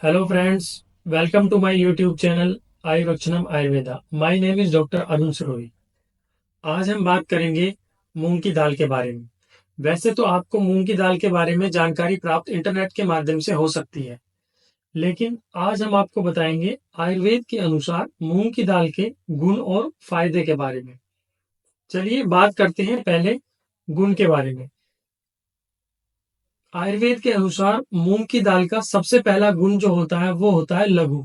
Hello friends, welcome to my YouTube channel Ayurvakshanam Ayurveda. My name is doctor Arun Sarohi. आज हम बात करेंगे मूंग की दाल के बारे में। वैसे तो आपको मूंग की दाल के बारे में जानकारी प्राप्त इंटरनेट के माध्यम से हो सकती है, लेकिन आज हम आपको बताएंगे आयुर्वेद के अनुसार मूंग की दाल के गुण और फायदे के बारे में। चलिए बात करते हैं पहले गुण के बारे में। आयुर्वेद के अनुसार मूंग की दाल का सबसे पहला गुण जो होता है वो होता है लघु।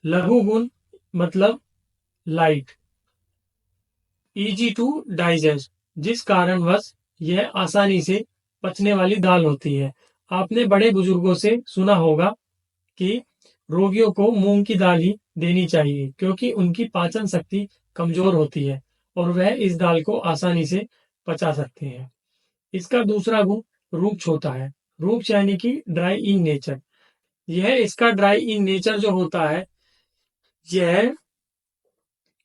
लघु गुण मतलब लाइट, इजी टू डाइजेस्ट, जिस कारणवश यह आसानी से पचने वाली दाल होती है। आपने बड़े बुजुर्गों से सुना होगा कि रोगियों को मूंग की दाल ही देनी चाहिए क्योंकि उनकी पाचन शक्ति कमजोर होती है और वह इस दाल को आसानी से पचा सकते हैं। इसका दूसरा गुण रूक्ष होता है। रूक्ष यानी कि ड्राई इन नेचर। यह इसका ड्राई इन नेचर जो होता है, यह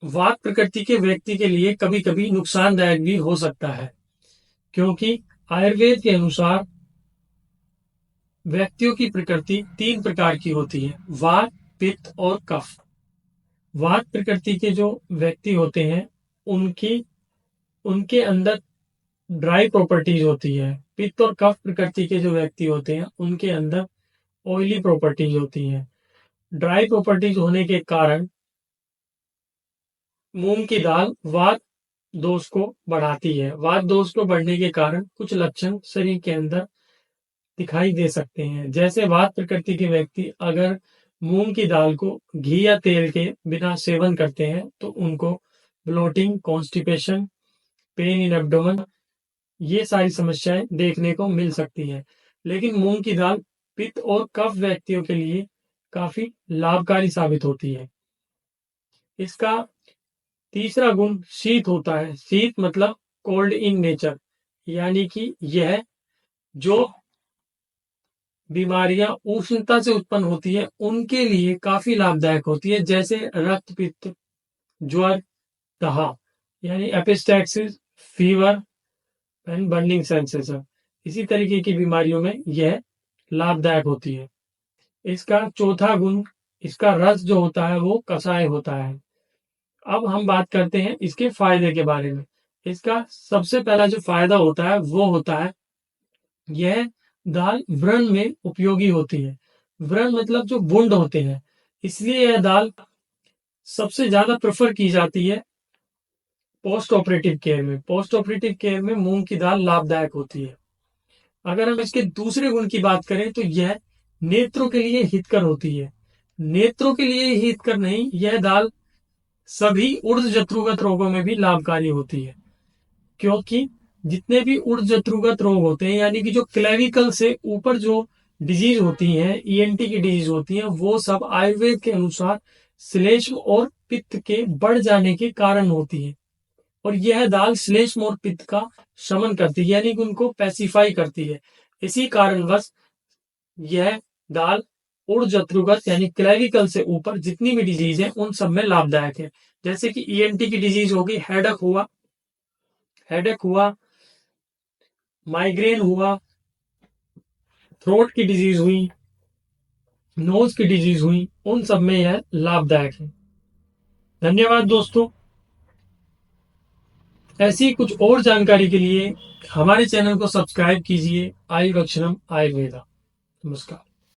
वात प्रकृति के व्यक्ति के लिए कभी कभी नुकसानदायक भी हो सकता है, क्योंकि आयुर्वेद के अनुसार व्यक्तियों की प्रकृति 3 प्रकार की होती है: वात, पित्त और कफ। वात प्रकृति के जो व्यक्ति होते हैं उनकी उनके अंदर ड्राई प्रॉपर्टीज होती है। पित्त और कफ प्रकृति के जो व्यक्ति होते हैं उनके अंदर ऑयली प्रॉपर्टीज होती हैं। ड्राई प्रॉपर्टीज होने के कारण मूंग की दाल वात दोष को बढ़ाती है। वात दोष को बढ़ने के कारण कुछ लक्षण शरीर के अंदर दिखाई दे सकते हैं। जैसे वात प्रकृति के व्यक्ति अगर मूंग की दाल को घी या तेल के बिना सेवन करते हैं तो उनको bloating, constipation, pain in abdomen, ये सारी समस्याएं देखने को मिल सकती हैं। लेकिन मूंग की दाल पित्त और कफ व्यक्तियों के लिए काफी लाभकारी साबित होती है। इसका तीसरा गुण शीत होता है। शीत मतलब कोल्ड इन नेचर, यानी कि यह जो बीमारियां उष्णता से उत्पन्न होती है उनके लिए काफी लाभदायक होती है, जैसे रक्त पित्त, ज्वर, दहा यानी epistaxis, fever and burning sensation. इसी तरीके की बीमारियों में यह लाभदायक होती है। इसका चौथा गुण, इसका रस जो होता है वो कषाय होता है। अब हम बात करते हैं इसके फायदे के बारे में। इसका सबसे पहला जो फायदा होता है वो होता है, यह दाल व्रण में उपयोगी होती है। व्रण मतलब जो वुंड होते हैं, इसलिए यह दाल सबसे ज्यादा प्रेफर की जाती है पोस्ट ऑपरेटिव केयर में। पोस्ट ऑपरेटिव केयर में मूंग की दाल लाभदायक होती है। अगर हम इसके दूसरे गुण की बात करें तो यह नेत्रों के लिए हितकर होती है। नेत्रों के लिए हितकर नहीं, यह दाल सभी ऊर्ध्व जत्रुगत रोगों में भी लाभकारी होती है, क्योंकि जितने भी ऊर्ध्व जत्रुगत रोग होते हैं, यानी कि जो क्लेविकल से ऊपर जो डिजीज होती हैं, ईएनटी की डिजीज होती हैं, वो सब आयुर्वेद के अनुसार श्लेष्म और पित्त के बढ़ जाने के कारण होती है। और यह दाल श्लेष्म और पित्त का शमन करती है, यानी कि उनको पैसिफाई करती है। इसी कारणवश यह दाल ऊर्ध्व जत्रुगत यानी क्लेविकल से ऊपर जितनी भी डिजीज है उन सब में लाभदायक है। जैसे कि ईएनटी की डिजीज होगी, हेडेक हुआ, माइग्रेन हुआ, थ्रोट की डिजीज हुई, नोज की डिजीज हुई, उन सब में यह लाभदायक है। धन्यवाद दोस्तों। ऐसी कुछ और जानकारी के लिए हमारे चैनल को सब्सक्राइब कीजिए। आयुर्वक्षणम आयुर्वेदा। नमस्कार।